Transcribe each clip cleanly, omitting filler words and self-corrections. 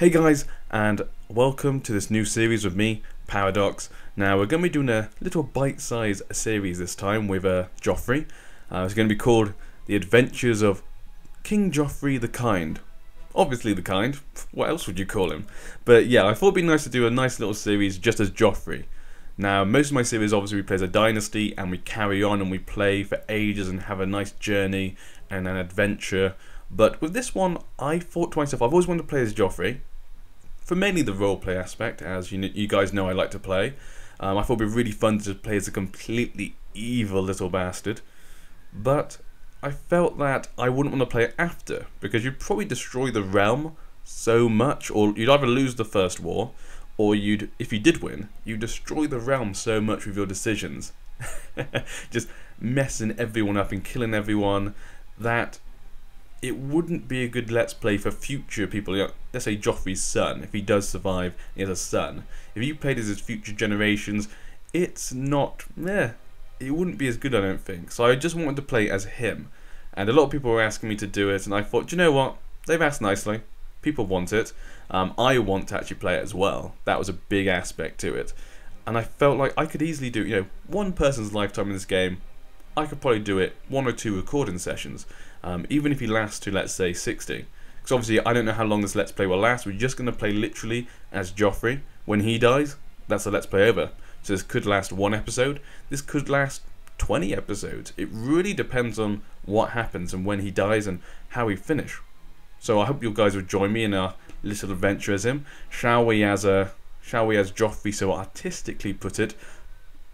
Hey guys, and welcome to this new series with me, Paradox. Now we're going to be doing a little bite-sized series this time with Joffrey. It's going to be called The Adventures of King Joffery the Kind. Obviously the kind, what else would you call him? But yeah, I thought it'd be nice to do a nice little series just as Joffrey. Now most of my series obviously we play as a dynasty and we carry on and we play for ages and have a nice journey and an adventure. But with this one, I thought to myself, I've always wanted to play as Joffrey, for mainly the roleplay aspect, as you guys know I like to play. I thought it'd be really fun to play as a completely evil little bastard. But I felt that I wouldn't want to play it after, because you'd probably destroy the realm so much, or you'd either lose the first war, or if you did win, you'd destroy the realm so much with your decisions. Just messing everyone up and killing everyone, that it wouldn't be a good let's play for future people. Let's say Joffrey's son, if he does survive, he has a son. If you played as his future generations, it's not, it wouldn't be as good, I don't think. So I just wanted to play as him. And a lot of people were asking me to do it, and I thought, do you know what? They've asked nicely. People want it. I want to actually play it as well. That was a big aspect to it. And I felt like I could easily do, one person's lifetime in this game, I could probably do it 1 or 2 recording sessions. Even if he lasts to, let's say, 60. Because obviously I don't know how long this Let's Play will last. We're just going to play literally as Joffrey. When he dies, that's the Let's Play over. So this could last 1 episode. This could last 20 episodes. It really depends on what happens and when he dies and how we finish. So I hope you guys will join me in our little adventure as him. Shall we as Joffrey so artistically put it,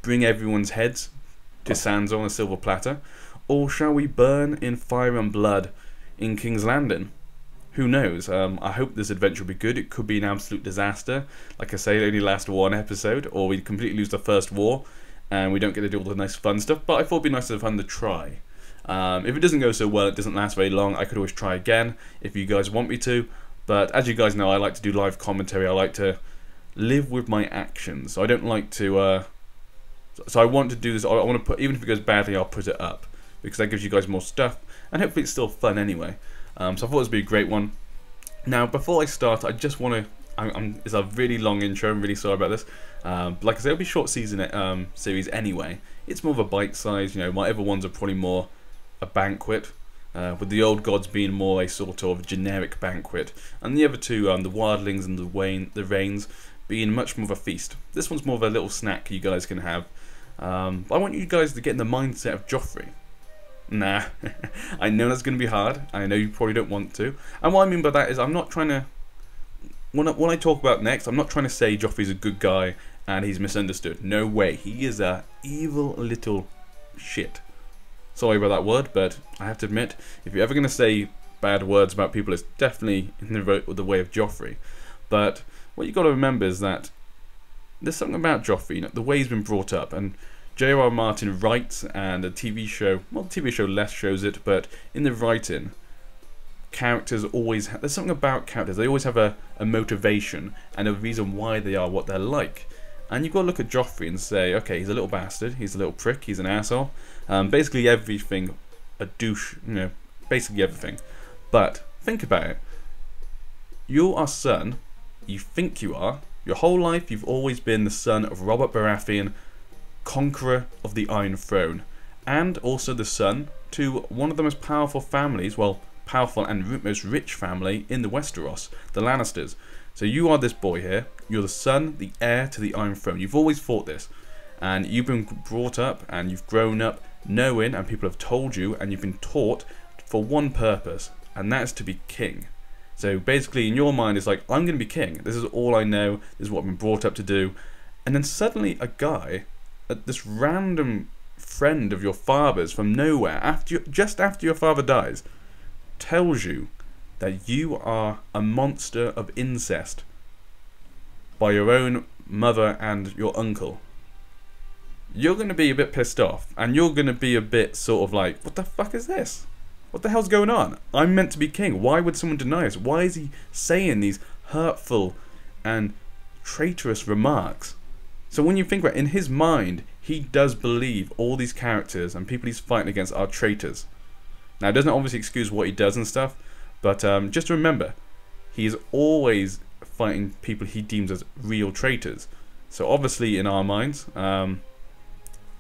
bring everyone's heads to Sansa on a silver platter? Or shall we burn in fire and blood in King's Landing? Who knows? I hope this adventure will be good. It could be an absolute disaster. Like I say, it only lasts 1 episode, or we completely lose the first war and we don't get to do all the nice fun stuff. But I thought it'd be nice to have fun to try. If it doesn't go so well, it doesn't last very long, I could always try again if you guys want me to. But as you guys know, I like to do live commentary. I like to live with my actions. So I don't like to... So I want to do this. I want to put, even if it goes badly, I'll put it up, because that gives you guys more stuff, and hopefully it's still fun anyway. So I thought this would be a great one. Now, before I start, I just want to... it's a really long intro, I'm really sorry about this. Like I said, it'll be a short series anyway. It's more of a bite size, my other ones are probably more a banquet, with the old gods being more a sort of generic banquet, and the other two, the wildlings and the rains, being much more of a feast. This one's more of a little snack you guys can have. I want you guys to get in the mindset of Joffrey. Nah, I know that's going to be hard. I know you probably don't want to. And what I mean by that is I'm not trying to... When I talk about next, I'm not trying to say Joffrey's a good guy and he's misunderstood. No way. He is a evil little shit. Sorry about that word, but I have to admit, if you're ever going to say bad words about people, it's definitely in the way of Joffrey. But what you got to remember is that there's something about Joffrey, the way he's been brought up, and J.R.R. Martin writes, and a TV show, well, the TV show less shows it, but in the writing, characters always there's something about characters, they always have a motivation and a reason why they are what they're like. And you've got to look at Joffrey and say, okay, he's a little bastard, he's a little prick, he's an asshole, basically everything, a douche, basically everything. But think about it, you're our son, you think you are, your whole life you've always been the son of Robert Baratheon, conqueror of the Iron Throne, and also the son to one of the most powerful families, well, powerful and most rich family in the Westeros, the Lannisters. So you are this boy here, you're the son, the heir to the Iron Throne. You've always thought this, and you've been brought up and you've grown up knowing, and people have told you, and you've been taught for one purpose, and that's to be king. So basically in your mind it's like, I'm going to be king, this is all I know, this is what I've been brought up to do. And then suddenly a guy, this random friend of your father's from nowhere, just after your father dies, tells you that you are a monster of incest by your own mother and your uncle. You're going to be a bit pissed off, and you're going to be a bit sort of like, what the fuck is this? What the hell's going on? I'm meant to be king. Why would someone deny us? Why is he saying these hurtful and traitorous remarks? So when you think about it, in his mind, he does believe all these characters and people he's fighting against are traitors. Now, it doesn't obviously excuse what he does and stuff, but just remember, he's always fighting people he deems as real traitors. So obviously in our minds,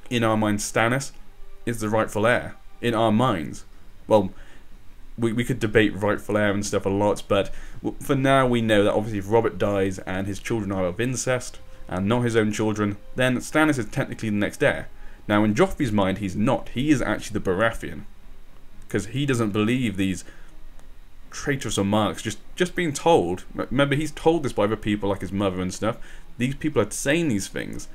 Stannis is the rightful heir. In our minds. Well, we could debate rightful heir and stuff a lot, but for now we know that obviously if Robert dies and his children are of incest, and not his own children, then Stannis is technically the next heir. Now in Joffrey's mind he's not. He is actually the Baratheon. Because he doesn't believe these traitorous remarks, just being told. Remember, he's told this by other people like his mother and stuff. These people are saying these things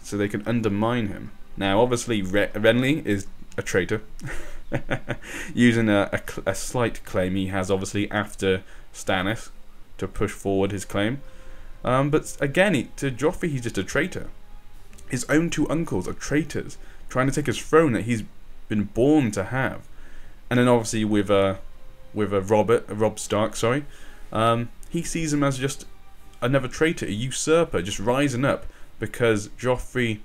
so they can undermine him. Now obviously Renly is a traitor. Using a slight claim he has obviously after Stannis to push forward his claim. But again, to Joffrey he's just a traitor. His own two uncles are traitors, trying to take his throne that he's been born to have. And then obviously with Robb Stark, sorry, he sees him as just another traitor, a usurper, just rising up because Joffrey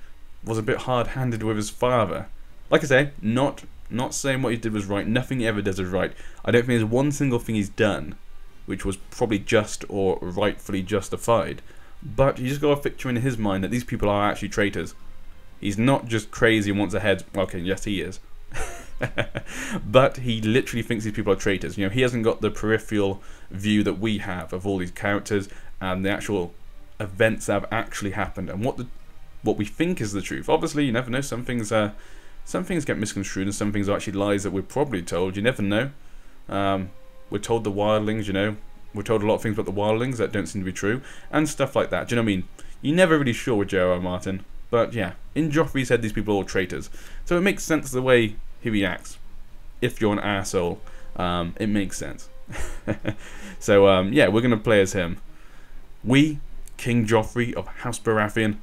was a bit hard-handed with his father. Like I say, not saying what he did was right. Nothing he ever does is right. I don't think there's one single thing he's done which was probably just or rightfully justified. But you just got a picture in his mind that these people are actually traitors. He's not just crazy and wants a head. Okay, yes he is. But he literally thinks these people are traitors. You know, he hasn't got the peripheral view that we have of all these characters and the actual events that have actually happened and what we think is the truth. Obviously, you never know. Some things get misconstrued and some things are actually lies that we're probably told. You never know. We're told the wildlings, you know, we're told a lot of things about the wildlings that don't seem to be true, and stuff like that. Do you know what I mean? You're never really sure with J.R.R. Martin, but yeah, in Joffrey's head, these people are all traitors. So it makes sense the way he reacts. If you're an asshole, it makes sense. So yeah, we're gonna play as him. We, King Joffrey of House Baratheon,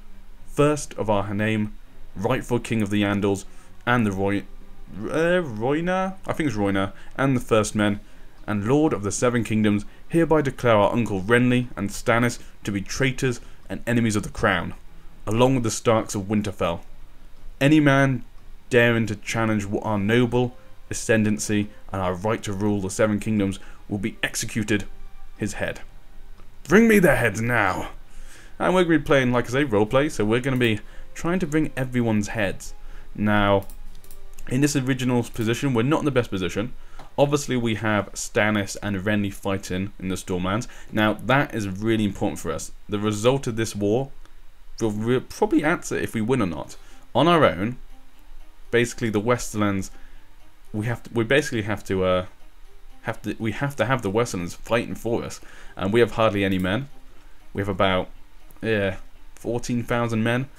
first of our name, rightful king of the Andals, and the Rhoynar, I think it's Rhoynar, and the First Men, and Lord of the Seven Kingdoms, hereby declare our uncle Renly and Stannis to be traitors and enemies of the crown, along with the Starks of Winterfell. Any man daring to challenge our noble ascendancy and our right to rule the Seven Kingdoms will be executed, his head. Bring me their heads now! And we're going to be playing, like I say, roleplay, so we're going to be trying to bring everyone's heads. Now, in this original position, we're not in the best position. Obviously, we have Stannis and Renly fighting in the Stormlands. Now, that is really important for us. The result of this war will probably answer if we win or not. On our own, basically the Westerlands, we have to have the Westerlands fighting for us, and we have hardly any men. We have about 14,000 men.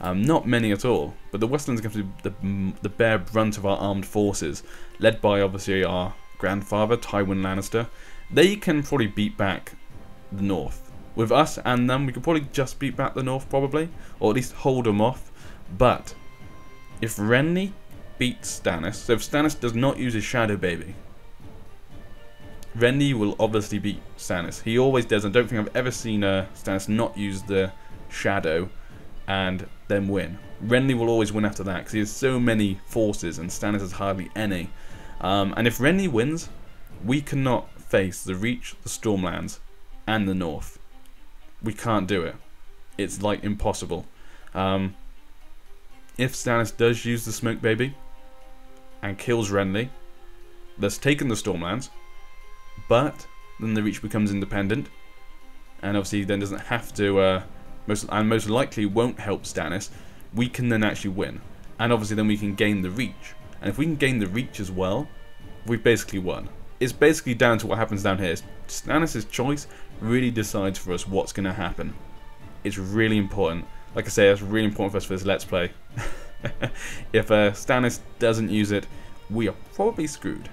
Not many at all, but the Westerlands are going to be the bare brunt of our armed forces, led by obviously our grandfather, Tywin Lannister. They can probably beat back the North. With us and them, we could probably just beat back the North, probably, or at least hold them off. But if Renly beats Stannis, so if Stannis does not use his Shadow Baby, Renly will obviously beat Stannis. He always does. I don't think I've ever seen Stannis not use the Shadow and then win. Renly will always win after that because he has so many forces and Stannis has hardly any. And if Renly wins, we cannot face the Reach, the Stormlands, and the North. We can't do it. It's like impossible. If Stannis does use the Smoke Baby and kills Renly, that's taken the Stormlands, but then the Reach becomes independent, and obviously then doesn't have to, most likely won't help Stannis. We can then actually win, and obviously then we can gain the Reach. And if we can gain the Reach as well, we've basically won. It's basically down to what happens down here. Stannis' choice really decides for us what's going to happen. It's really important. Like I say, it's really important for us for this Let's Play. If Stannis doesn't use it, we are probably screwed.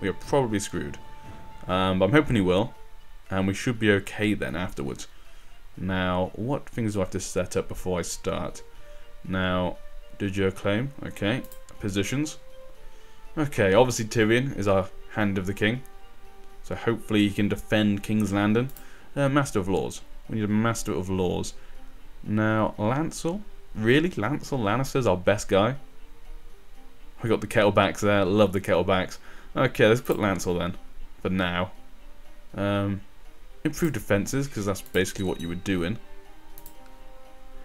We are probably screwed. But I'm hoping he will, and we should be okay then afterwards. Now, what things do I have to set up before I start? Now, did you claim? Okay. Positions. Okay, obviously Tyrion is our Hand of the King. So hopefully he can defend King's Landing. Master of Laws. We need a Master of Laws. Now, Lancel? Really? Lancel Lannister's our best guy? We got the Kettlebacks there. Love the Kettlebacks. Okay, let's put Lancel then. For now. Improve defenses, because that's basically what you were doing.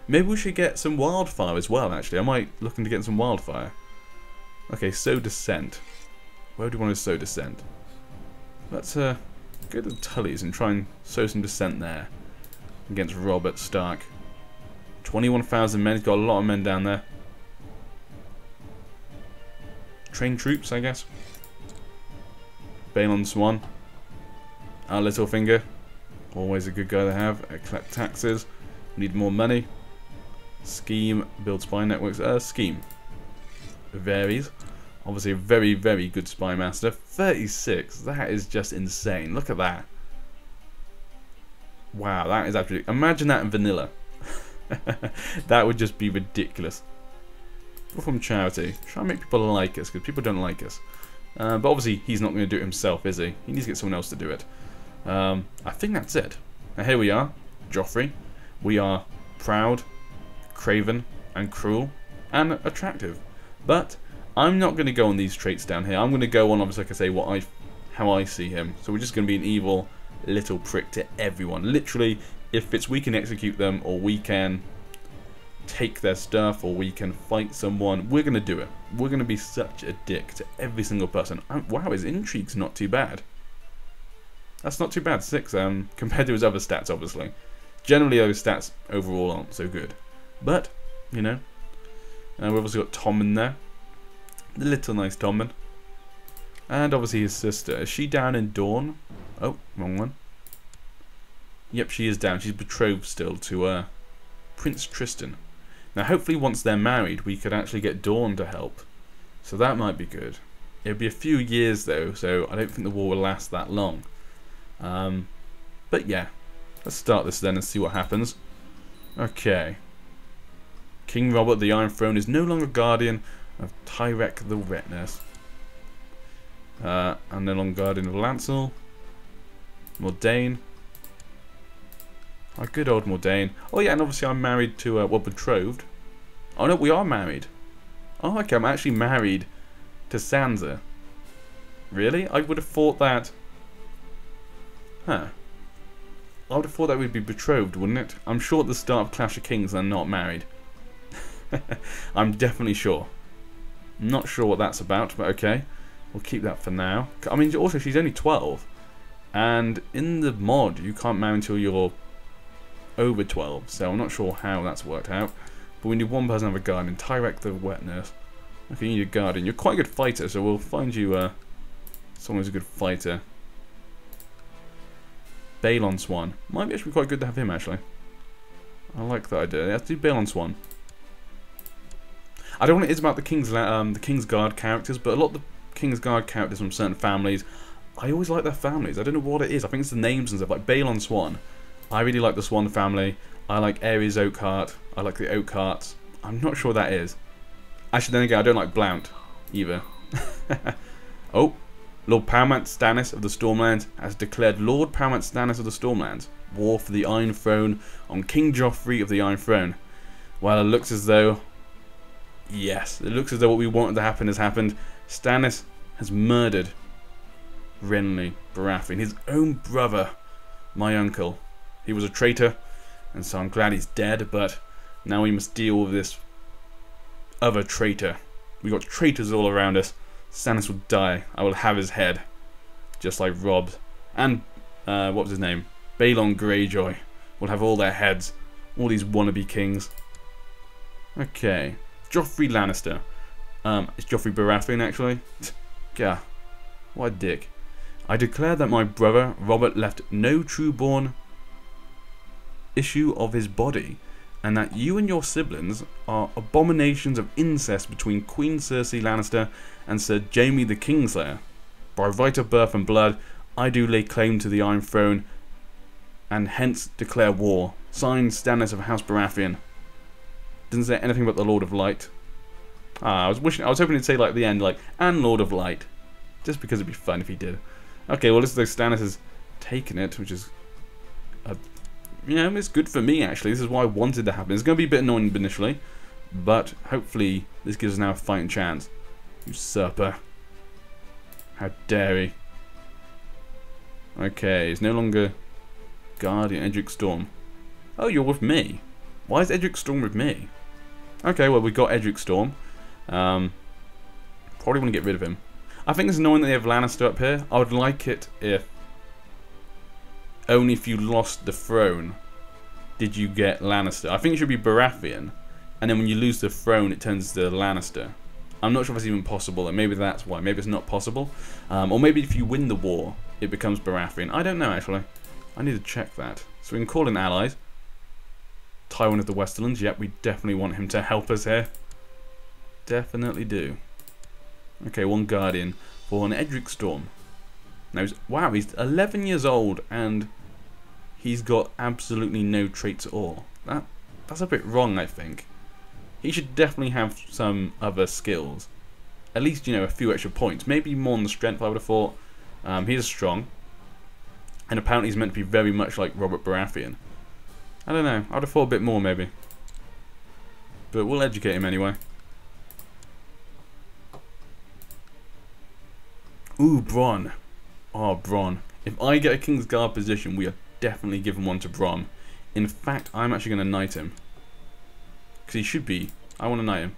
Maybe we should get some wildfire as well, actually. I might look into getting some wildfire. Okay, sow descent. Where do you want to sow descent? Let's go to the Tullys and try and sow some descent there. Against Robert Stark. 21,000 men. He's got a lot of men down there. Train troops, I guess. Balon Swan. Our Littlefinger. Always a good guy to have. Collect taxes. Need more money. Scheme. Build spy networks. Scheme. Varies. Obviously a very, very good spy master. 36. That is just insane. Look at that. Wow, that is absolutely... Imagine that in vanilla. That would just be ridiculous. From charity. Try and make people like us, because people don't like us. But obviously, he's not going to do it himself, is he? He needs to get someone else to do it. I think that's it. Now here we are. Joffrey. We are proud, craven, and cruel, and attractive. But I'm not going to go on these traits down here. I'm going to go on, obviously, like I say, how I see him. So we're just going to be an evil little prick to everyone. Literally, if it's we can execute them, or we can take their stuff, or we can fight someone, we're going to do it. We're going to be such a dick to every single person. Wow, his intrigue's not too bad. That's not too bad, 6, compared to his other stats, obviously. Generally, those stats overall aren't so good. But, you know, we've obviously got Tommen there. The little nice Tommen. And obviously his sister. Is she down in Dawn? Oh, wrong one. Yep, she is down. She's betrothed still to Prince Tristan. Now, hopefully once they're married, we could actually get Dawn to help. So that might be good. It'll be a few years, though, so I don't think the war will last that long. But yeah, let's start this then and see what happens. Okay. King Robert the Iron Throne is no longer guardian of Tyrek the Wet Nurse. And no longer guardian of Lancel. Mordain. Our good old Mordain. Oh yeah, and obviously I'm married to, well, betrothed. Oh no, we are married. Oh, okay, I'm actually married to Sansa. Really? I would have thought that... Huh. I would have thought that we'd be betrothed, wouldn't it? I'm sure at the start of Clash of Kings they're not married. I'm definitely sure. I'm not sure what that's about, but okay. We'll keep that for now. I mean, also, she's only 12. And in the mod, you can't marry until you're over 12. So I'm not sure how that's worked out. But we need one person to have a guardian. Tyrek the Wet Nurse. Okay, you need a guardian. You're quite a good fighter, so we'll find you someone who's a good fighter. Balon Swan. Might be actually quite good to have him, actually. I like that idea. Let's do Balon Swan. I don't know what it is about the King's Guard characters, but a lot of the King's Guard characters from certain families, I always like their families. I don't know what it is. I think it's the names and stuff. Like Balon Swan. I really like the Swan family. I like Ares Oakhart. I like the Oakharts. I'm not sure what that is. Actually, then again, I don't like Blount either. Oh, Lord Paramount Stannis of the Stormlands has declared Lord Paramount Stannis of the Stormlands war for the Iron Throne on King Joffrey of the Iron Throne. Well, it looks as though... Yes, it looks as though what we wanted to happen has happened. Stannis has murdered Renly Baratheon, his own brother, my uncle. He was a traitor, and so I'm glad he's dead, but now we must deal with this other traitor. We got traitors all around us. Stannis will die. I will have his head. Just like Robb. And, what was his name? Balon Greyjoy. We'll have all their heads. All these wannabe kings. Okay. Joffrey Lannister. It's Joffrey Baratheon, actually. Gah. What a dick. I declare that my brother, Robert, left no true-born issue of his body, and that you and your siblings are abominations of incest between Queen Cersei Lannister and Sir Jaime the Kingslayer. By right of birth and blood, I do lay claim to the Iron Throne, and hence declare war. Signed, Stannis of House Baratheon. Didn't say anything about the Lord of Light. I was hoping it'd say like at the end, like, and Lord of Light, just because it'd be fun if he did. Okay, well, this is though Stannis has taken it, which is, you know, it's good for me actually. This is what I wanted to happen. It's going to be a bit annoying initially, but hopefully this gives us now a fighting chance. Usurper! How dare he? Okay, it's no longer Guardian, Edric Storm. Oh, you're with me. Why is Edric Storm with me? Okay, well, we got Edric Storm. Probably want to get rid of him. I think it's annoying that they have Lannister up here. I would like it if only if you lost the throne did you get Lannister. I think it should be Baratheon, and then when you lose the throne, it turns to Lannister. I'm not sure if it's even possible, and maybe that's why. Maybe it's not possible. Or maybe if you win the war, it becomes Baratheon. I don't know, actually. I need to check that. So we can call in allies. Tywin of the Westerlands. Yep, we definitely want him to help us here. Definitely do. Okay, one Guardian for an Edric Storm. Now, wow, he's 11 years old, and he's got absolutely no traits at all. That's a bit wrong, I think. He should definitely have some other skills. At least, you know, a few extra points. Maybe more on the strength, I would have thought. He's strong. And apparently he's meant to be very much like Robert Baratheon. I don't know. I would have thought a bit more, maybe. But we'll educate him anyway. Ooh, Bronn. Oh, Bronn. If I get a King's Guard position, we are definitely giving one to Bronn. In fact, I'm actually going to knight him. Because he should be. I want to knight him.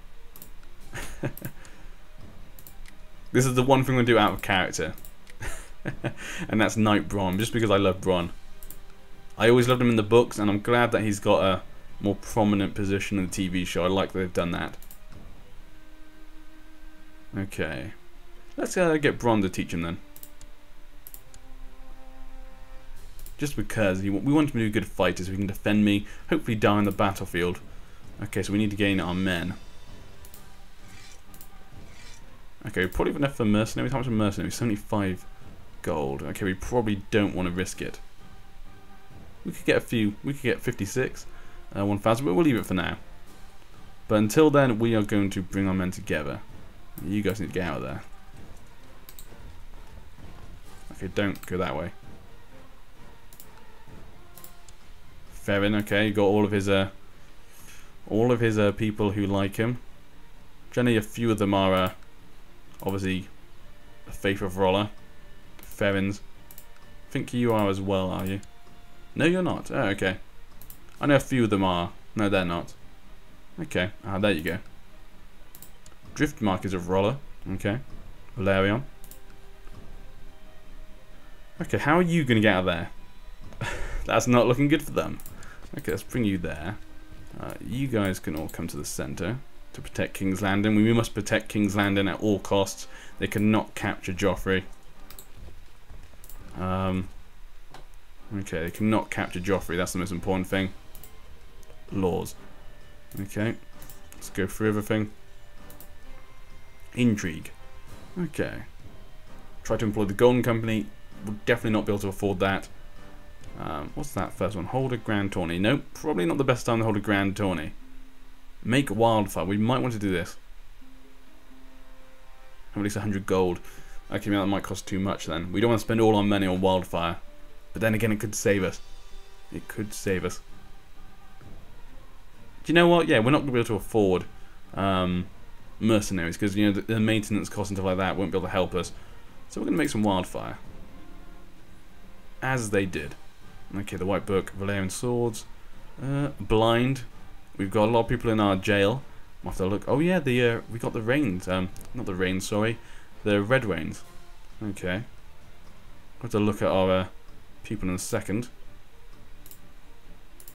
This is the one thing I'm going to do out of character. And that's knight Bronn, just because I love Bronn. I always loved him in the books, and I'm glad that he's got a more prominent position in the TV show. I like that they've done that. Okay. Let's get Bronn to teach him then. Just because we want him to be good fighters, so he can defend me, hopefully die on the battlefield. Okay, so we need to gain our men. Okay, probably enough for mercenaries. How much for mercenaries? 75 gold. Okay, we probably don't want to risk it. We could get a few. We could get 56, 1,000, but we'll leave it for now. But until then, we are going to bring our men together. You guys need to get out of there. Okay, don't go that way. Ferrin, okay, got all of his people who like him. Generally, a few of them are obviously the faith of Rolla. Ferrins. I think you are as well, are you? No, you're not. Oh, okay. I know a few of them are. No, they're not. Okay. Ah, there you go. Driftmark is of Rolla. Okay. Valerion. Okay, how are you going to get out of there? That's not looking good for them. Okay, let's bring you there. You guys can all come to the center to protect King's Landing. We must protect King's Landing at all costs. They cannot capture Joffrey. Okay, they cannot capture Joffrey. That's the most important thing. Laws. Okay, let's go through everything. Intrigue. Okay. Try to employ the Golden Company. We'll definitely not be able to afford that. What's that first one? Hold a grand tourney. Nope, probably not the best time to hold a grand tourney. Make wildfire. We might want to do this. Have at least 100 gold. Okay, that might cost too much then. We don't want to spend all our money on wildfire. But then again, it could save us. It could save us. Do you know what? Yeah, we're not going to be able to afford mercenaries. Because, you know, the maintenance costs and stuff like that won't be able to help us. So we're going to make some wildfire. As they did. Okay, the White Book, Valerian Swords, Blind. We've got a lot of people in our jail. We'll have to look. Oh yeah, we got the Rains. Not the Rains, sorry, the Red Rains. Okay. We'll have to look at our people in a second.